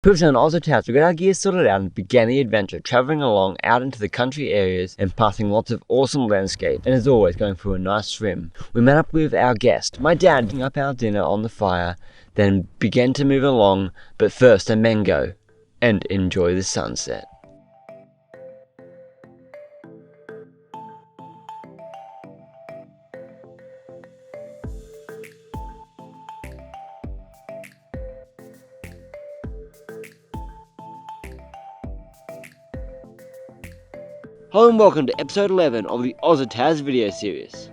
Previously on Aus To Tas, we got our gear sorted out and began the adventure, travelling along out into the country areas and passing lots of awesome landscapes, and as always going for a nice swim. We met up with our guest, my dad, heating up our dinner on the fire, then began to move along, but first a mango, and enjoy the sunset. Hello and welcome to episode 11 of the Aus To Tas video series.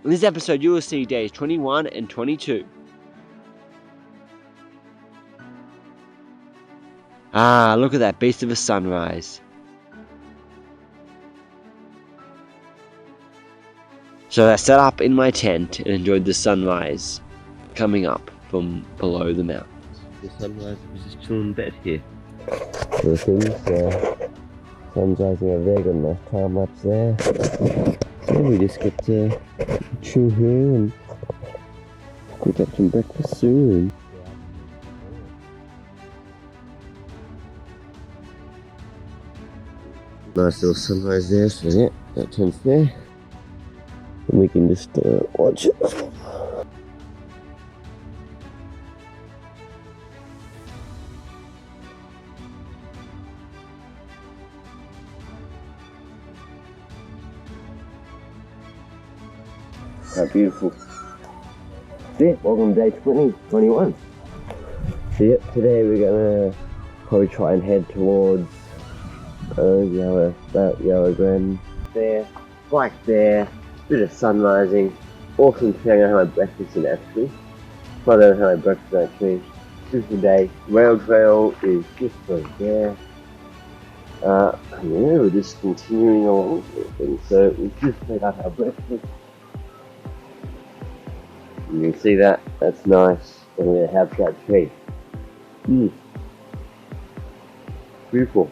In this episode you will see days 21 and 22. Ah, look at that beast of a sunrise. So I sat up in my tent and enjoyed the sunrise coming up from below the mountains. The sunrise was just chilling in bed here. The things, sun's rising over there, got a nice time lapse there. So we just get to chill here and cook up some breakfast soon. Nice little sunrise there, so yeah, that tent's there. And we can just watch it. How beautiful. Yeah, welcome to day 21. So yep, today we're gonna probably try and head towards Yellow Glen there, bike there. Bit of sun rising. Awesome to see how my breakfast is actually. I don't know how my breakfast actually. Beautiful day. Rail trail is just over there. Yeah, we're just continuing along with things. So we just made up our breakfast. You can see that. That's nice. And we're gonna have that tree. Beautiful.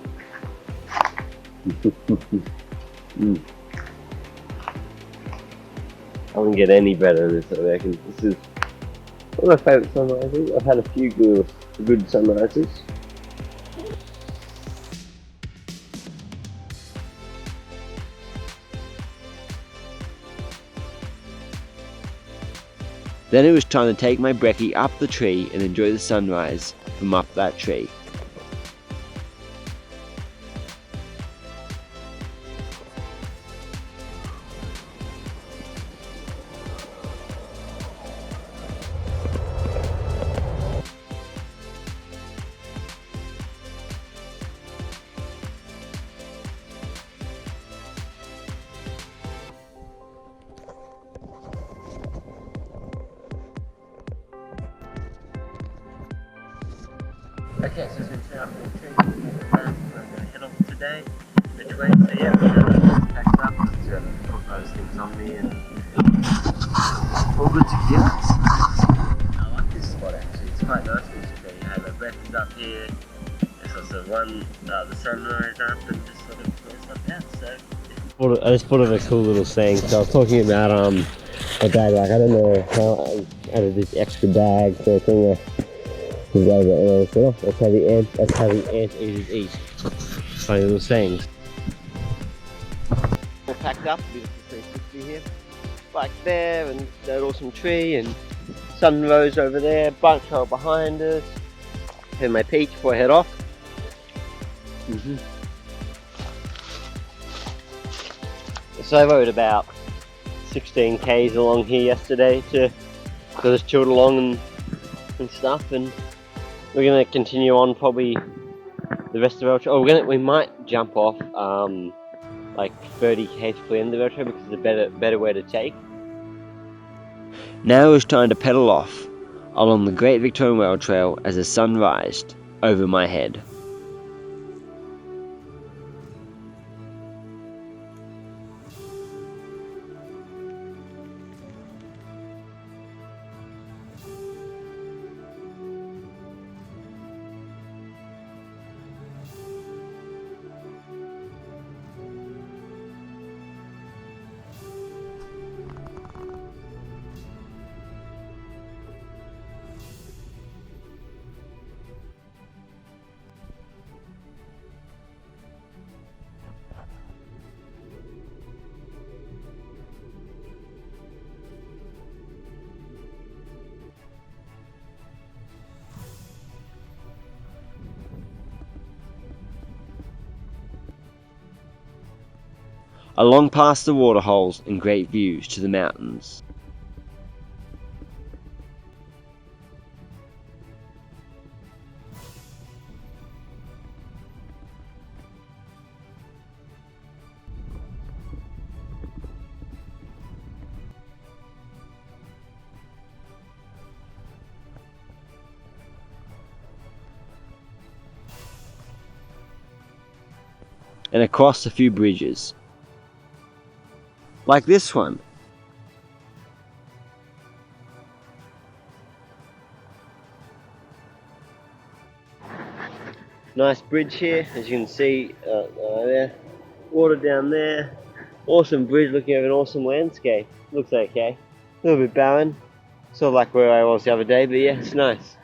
I wouldn't get any better than this, I reckon. This is one of my favourite sunrises. I've had a few good sunrises. Then it was time to take my brekkie up the tree and enjoy the sunrise from up that tree. Okay, so since we're up the tree, we're going to head off today, which way, so yeah, we're just packed up, just put those things on me and all good to go. I like this spot actually, it's quite nice this tree, you have a breakfast up here, there's also the sunrise up and just sort of goes like that, so. I just thought of a cool little saying, so I was talking about a bag, like I don't know how I added this extra bag, so it's on that's how the anteaters eat. Funny little sayings. I packed up, beautiful 360 here. Bike there, and that awesome tree, and sun rose over there, bike trail behind us. Had my peach before I head off. So I rode about 16 k's along here yesterday to just chilled along and stuff, and we're gonna continue on probably the rest of our trip. We might jump off like 30 k's for the end of our trip because it's a better way to take. Now it's time to pedal off along the Great Victorian Rail Trail as the sun rised over my head. along past the waterholes and great views to the mountains. And across a few bridges, like this one. Nice bridge here, as you can see, there. Water down there. Awesome bridge looking over an awesome landscape. Looks okay. A little bit barren. Sort of like where I was the other day, but yeah, it's nice.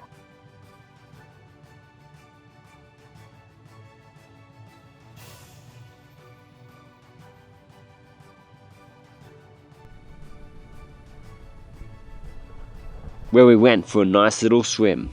Where we went for a nice little swim.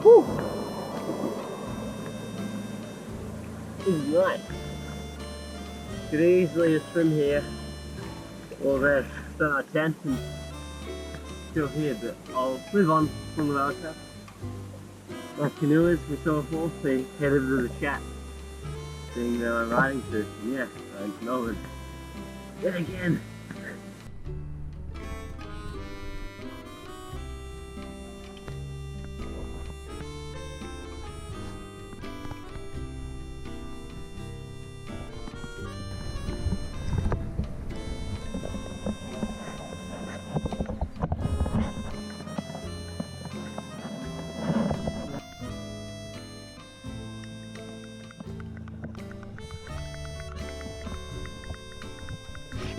Whew. This is nice. Could easily just swim here or there, start our tent and chill here, but I'll move on from the water. My canoe is we saw before, so you head over to the chat, seeing where I'm riding to. And yeah, I'm in Melbourne. Yet again.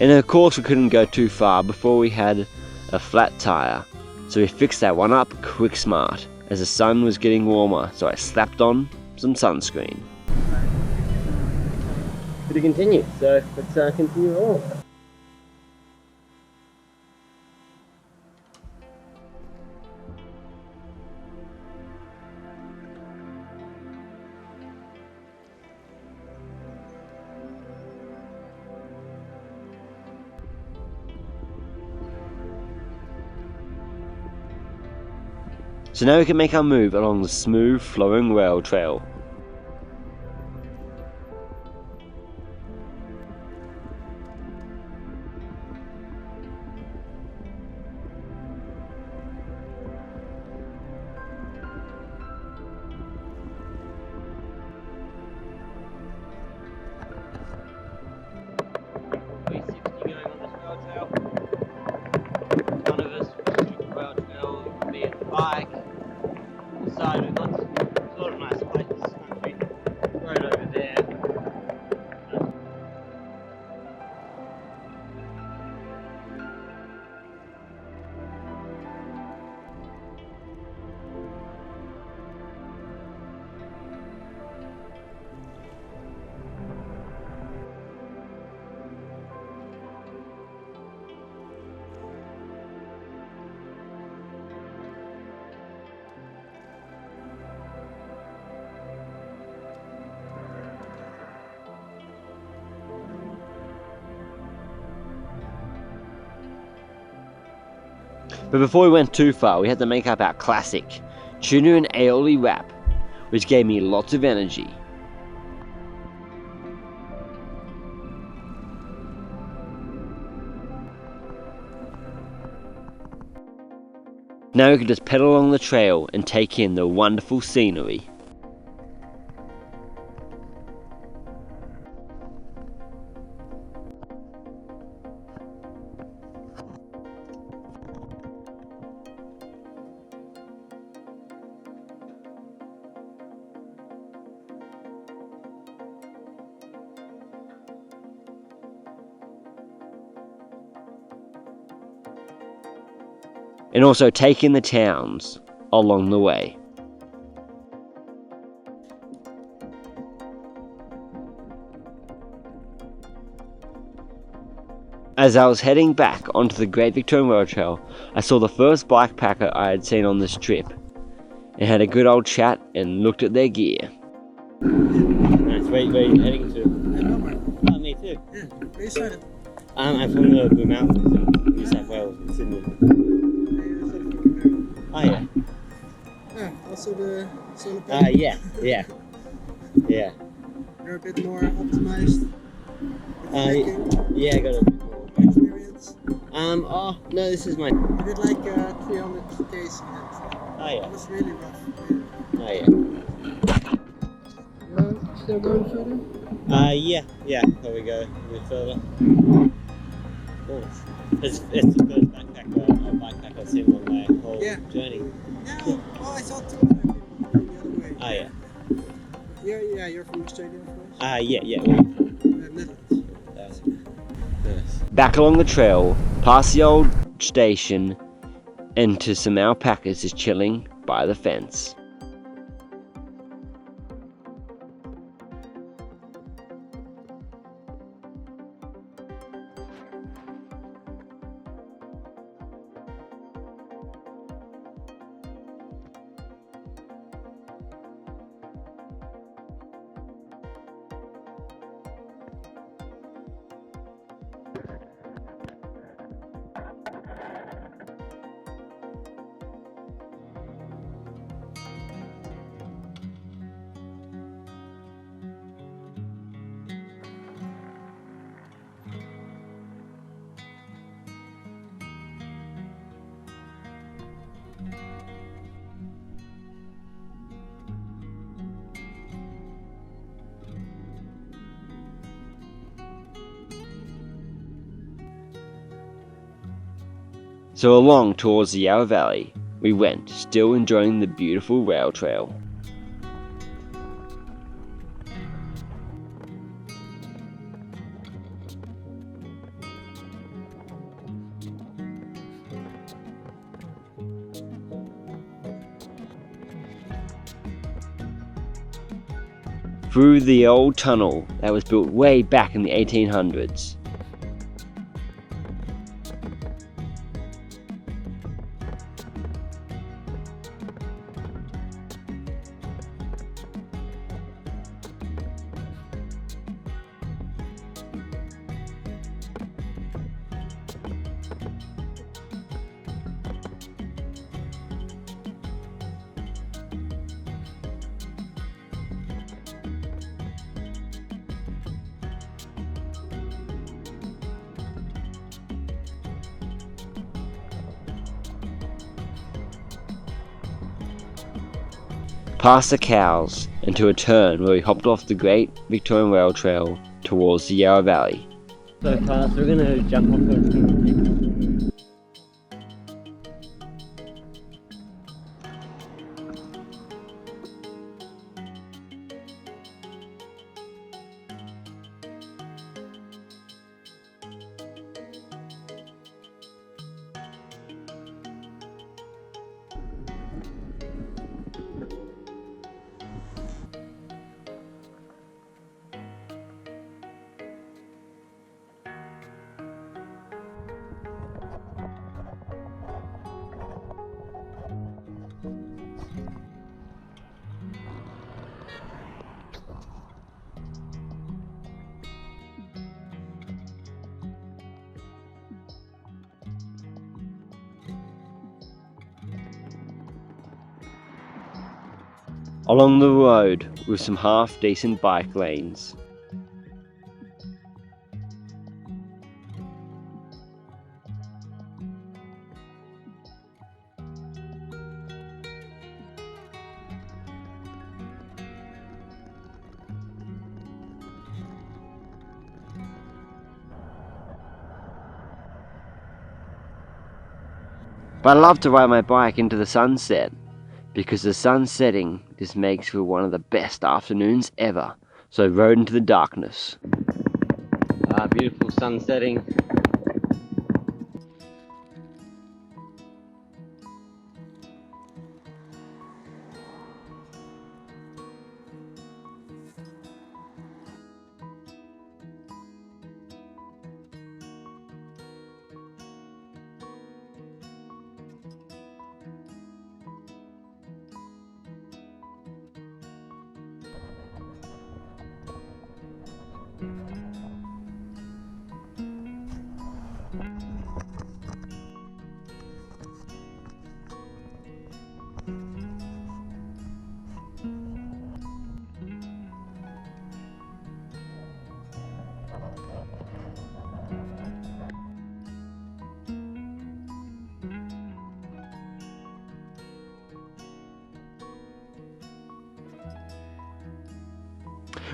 And of course we couldn't go too far before we had a flat tire, so we fixed that one up quick smart as the sun was getting warmer, so I slapped on some sunscreen. To continue, so let's continue on. So now we can make our move along the smooth flowing rail trail. Bike. Side we've got sort of nice places, right over there. But before we went too far, we had to make up our classic tuna and aioli wrap, which gave me lots of energy. Now we can just pedal along the trail and take in the wonderful scenery. And also take in the towns along the way. As I was heading back onto the Great Victorian Rail Trail, I saw the first bikepacker I had seen on this trip, and had a good old chat and looked at their gear. Nice, where are you heading to? Melbourne. Oh, me too. Yeah, where you started? I'm from the Blue Mountains in New South Wales, in Sydney. Oh yeah. Yeah, also the solar panel. Yeah. You're a bit more optimized with hiking Yeah, I got a bit more experience. Oh, no, this is my... I did like 300 k's and Oh yeah. it was really rough. Oh yeah. Still going further? Yeah, there we go, a bit further. Cool. It's the first bikepacker I've seen on my whole journey. Yeah, well, I saw 2 other people going the other way. Oh yeah. You're from Australia, of course? Yeah. Netherlands. Nice. Back along the trail, past the old station, into some alpacas just chilling by the fence. So along towards the Yarra Valley, we went, still enjoying the beautiful rail trail. Through the old tunnel that was built way back in the 1800s. Past the cows, and to a turn where we hopped off the Great Victorian Rail Trail towards the Yarra Valley. So fast, we're gonna jump off the... Along the road with some half-decent bike lanes. But I love to ride my bike into the sunset, because the sun setting just makes for one of the best afternoons ever. So I rode into the darkness. Beautiful sun setting.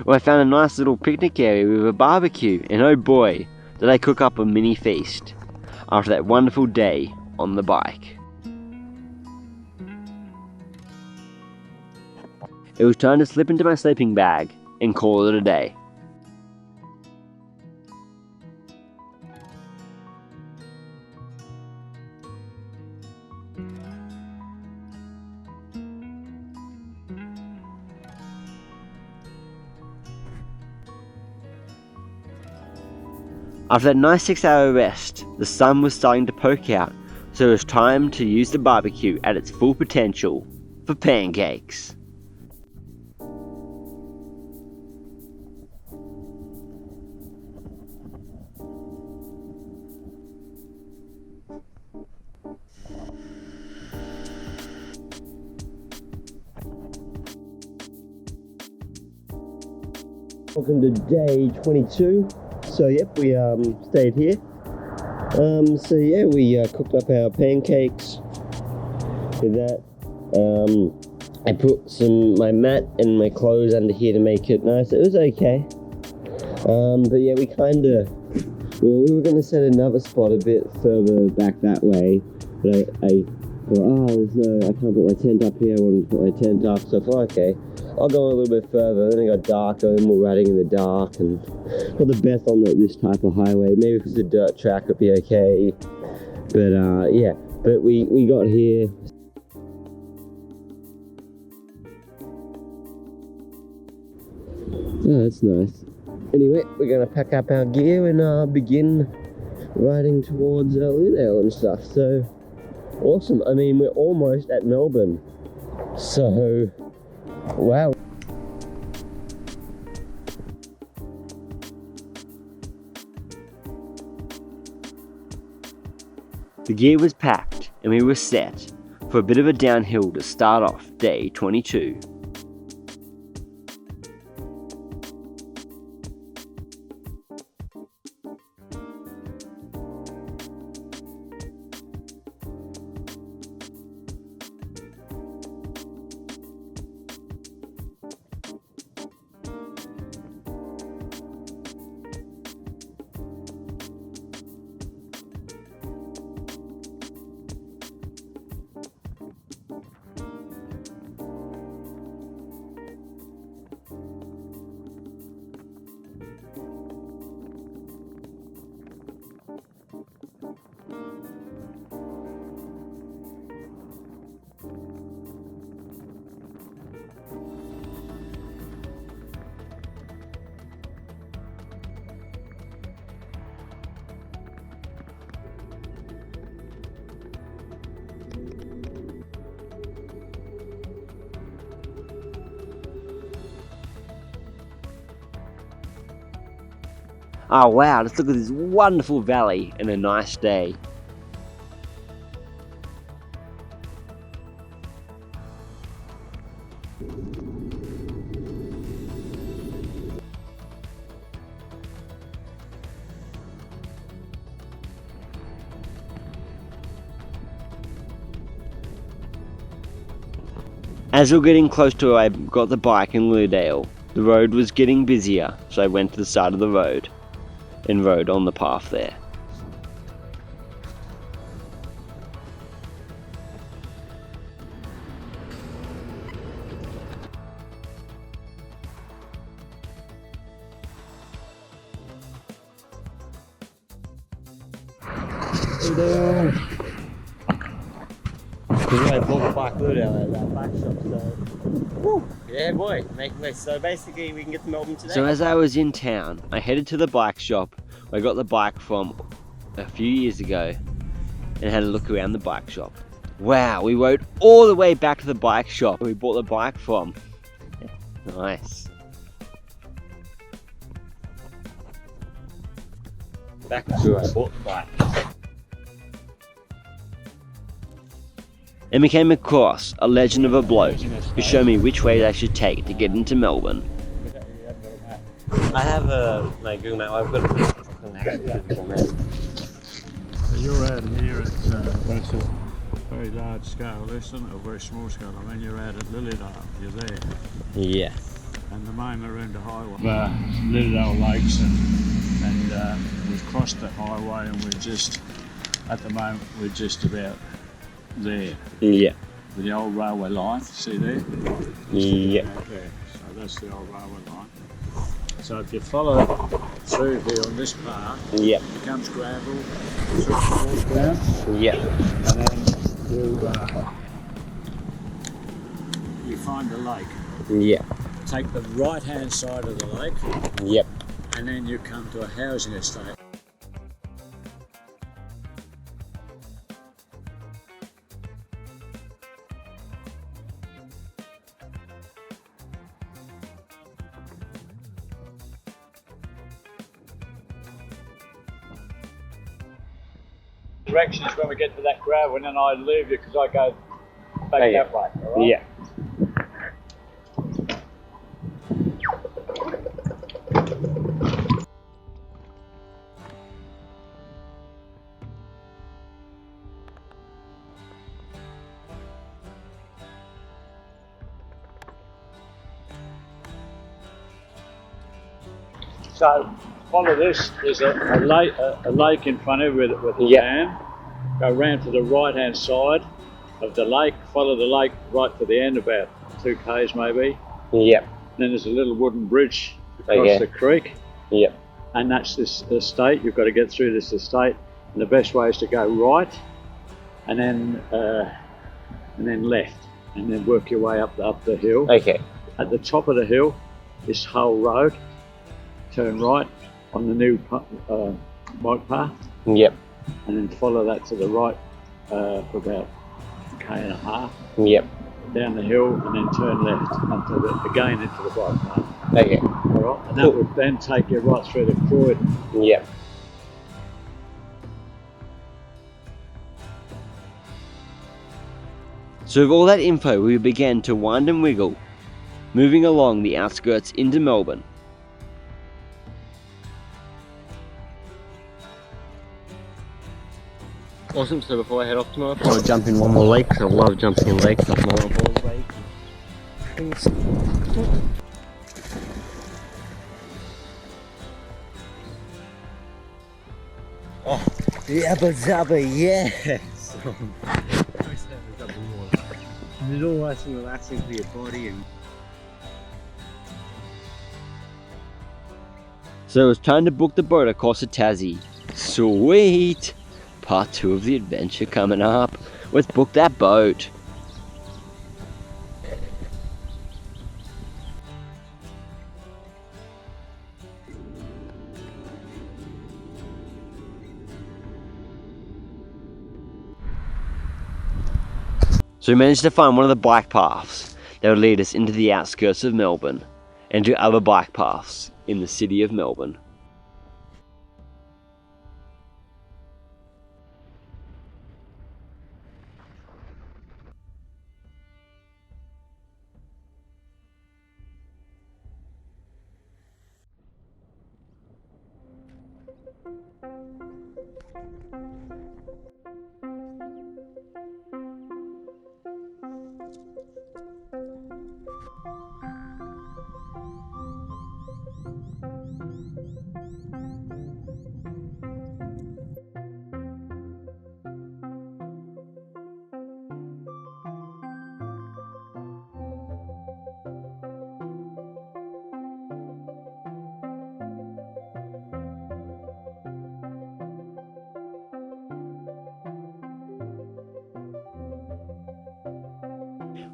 Well, I found a nice little picnic area with a barbecue, and oh boy, did I cook up a mini feast after that wonderful day on the bike. It was time to slip into my sleeping bag and call it a day. After that nice 6-hour rest, the sun was starting to poke out, so it was time to use the barbecue at its full potential for pancakes. Welcome to day 22. So yep, we stayed here. So yeah, we cooked up our pancakes with that. I put my mat and my clothes under here to make it nice. It was okay. But yeah, we we were gonna set another spot a bit further back that way, but I thought, I can't put my tent up here. I wanted to put my tent up, so I thought, okay, I'll go a little bit further. Then it got darker, and we're riding in the dark, and not the best on this type of highway. Maybe if it's a dirt track, it'd be okay. But yeah, but we got here. Oh, that's nice. Anyway, we're gonna pack up our gear and begin riding towards Lydale and stuff. So awesome. I mean, we're almost at Melbourne. So wow. The gear was packed and we were set for a bit of a downhill to start off day 22. Oh wow, let's look at this wonderful valley and a nice day. As we were getting close to where I got the bike in Lydale, the road was getting busier, so I went to the side of the road and rode on the path there. I bought the bike loot out of that bike shop, so woo, yeah boy, making way. So basically we can get to Melbourne today. So as I was in town, I headed to the bike shop where I got the bike from a few years ago and had a look around the bike shop. Wow, we rode all the way back to the bike shop where we bought the bike from. Nice. Back to where I bought the bike. And we came across a legend of a bloke who showed me which way I should take to get into Melbourne. I have my Google map. I've got a Google map. So you're out here at that's a very large scale, isn't it? A very small scale. I mean, you're out at Lilydale. You're there. Yeah. And the main Maroondah Highway. Lilydale Lakes, and we've crossed the highway, and we're just at the moment we're just about there. Yeah. With the old railway line, see there? Yeah. Okay, so that's the old railway line. So if you follow through here on this path, yep, it becomes gravel, sort of falls down. Yep. And then you find the lake. Yep. Take the right hand side of the lake. Yep. And then you come to a housing estate. Directions when we get to that gravel, and then I leave you because I go back that way. All right? Yeah. So follow this. There's a lake in front of you with a dam. Go round to the right hand side of the lake. Follow the lake right to the end, about 2 k's maybe. Yep. Then there's a little wooden bridge across the creek. Yep. And that's this estate. You've got to get through this estate, and the best way is to go right, and then left, and then work your way up the hill. Okay. At the top of the hill, this whole road. Turn right on the new bike path. Yep. And then follow that to the right for about 1.5 k's. Yep. Down the hill, and then turn left again into the bike path. Okay. All right. And that would then take you right through the Croydon. Yep. So with all that info, we began to wind and wiggle, moving along the outskirts into Melbourne. Awesome, so before I head off tomorrow, I'll jump in one more lake, because I love jumping in lakes, like Mullenballs Lake. Oh, yabba zabba, yes! It's all nice and relaxing for your body. So it's time to book the boat across to Tassie. Sweet! Part 2 of the adventure coming up. Let's book that boat. So we managed to find one of the bike paths that would lead us into the outskirts of Melbourne and to other bike paths in the city of Melbourne.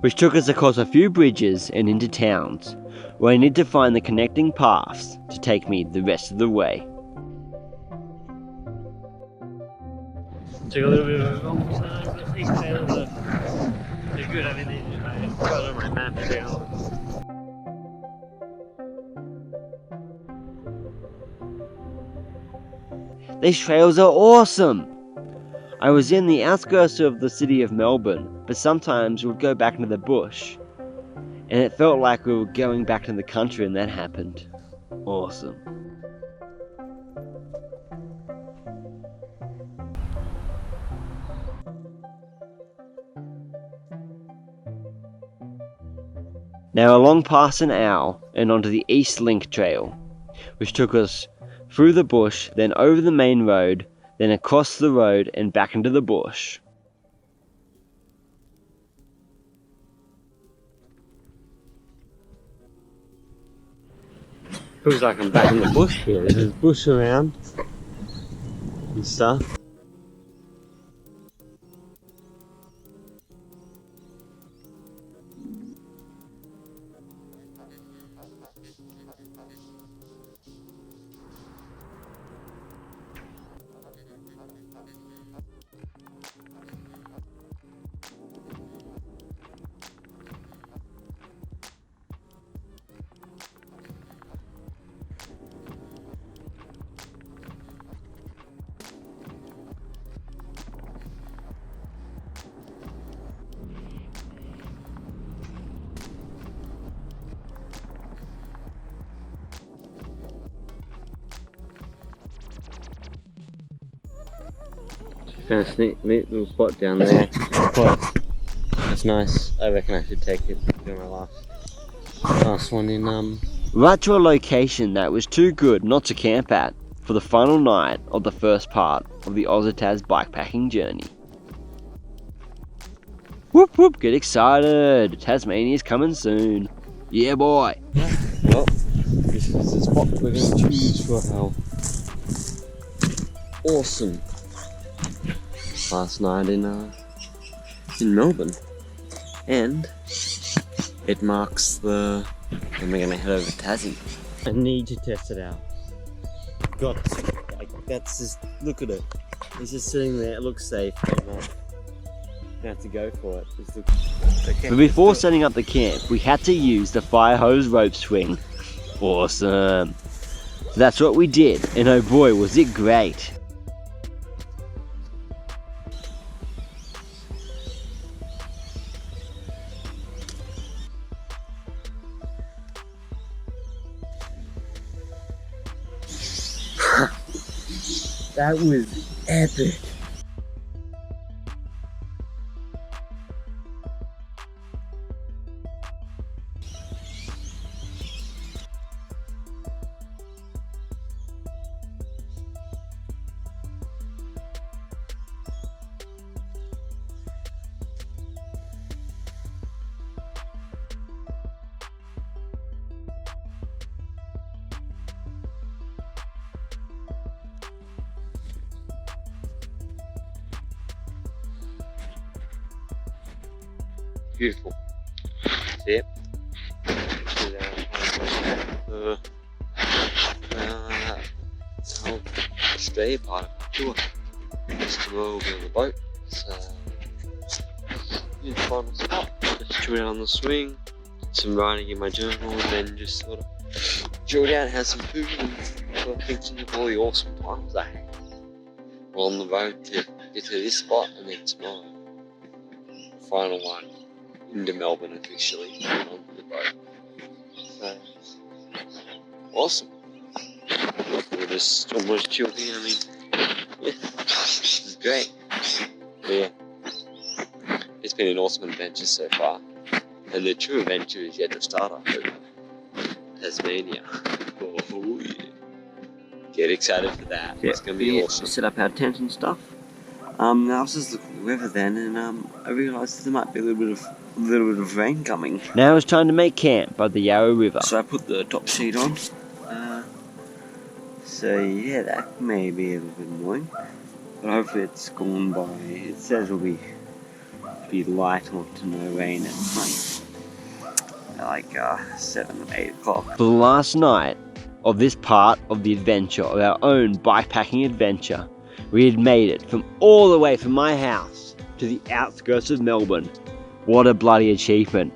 which took us across a few bridges and into towns, where I need to find the connecting paths to take me the rest of the way. Took a little bit of a wrong turn, but these trails they're good. I mean, I've got it on my map now. These trails are awesome! I was in the outskirts of the city of Melbourne, but sometimes we'd go back into the bush, and it felt like we were going back to the country, and that happened. Awesome. Now along past an owl and onto the East Link Trail, which took us through the bush, then over the main road, then across the road and back into the bush. Feels like I'm back in the bush here. There's bush around and stuff. Found a neat little spot down there. That's nice. I reckon I should take it for my last one in right to a location that was too good not to camp at for the final night of the first part of the Aus To Tas bikepacking journey. Whoop whoop, get excited! Tasmania's coming soon. Yeah boy! Well, this is the spot we're going to choose for our awesome last night in Melbourne, and it marks the. And we're gonna head over to Tassie. I need to test it out. Got to. Like, that's just, look at it. It's just sitting there. It looks safe. I'm gonna have to go for it. Okay. But before setting up the camp, we had to use the fire hose rope swing. Awesome. So that's what we did, and oh boy, was it great. That was epic. Beautiful. See it? South Australia part of the tour. Just come over on the boat. So, yeah, final spot. Just chill out on the swing, some writing in my journal, and then just sort of chill out, have some food, and sort of thinking of all the awesome times I had on the road to get to this spot, and then tomorrow, the final one. Into Melbourne officially on the boat. So awesome. We're just almost chilled here. I mean, yeah, this is great. But yeah, it's been an awesome adventure so far, and the true adventure is yet to start. I hope. Tasmania. Oh yeah. Get excited for that. Yeah. It's gonna be awesome. Set up our tent and stuff. I was just looking at the weather then, and I realised there might be a little bit of rain coming. Now it's time to make camp by the Yarra River. So I put the top sheet on. So yeah, that may be a little bit annoying, but hopefully it's gone by. It says it'll be be light or to no rain at night. Like 7 or 8 o'clock. For the last night of this part of the adventure, of our own bikepacking adventure, we had made it from all the way from my house to the outskirts of Melbourne. What a bloody achievement.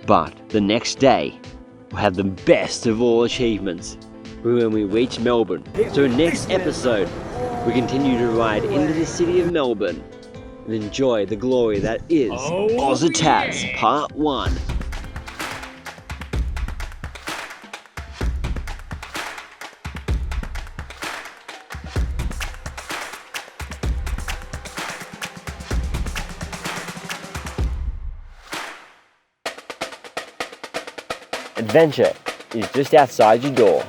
But the next day, we'll have the best of all achievements when we reach Melbourne. So next episode, we continue to ride into the city of Melbourne and enjoy the glory that is Aus To Tas Part 1. Adventure is just outside your door.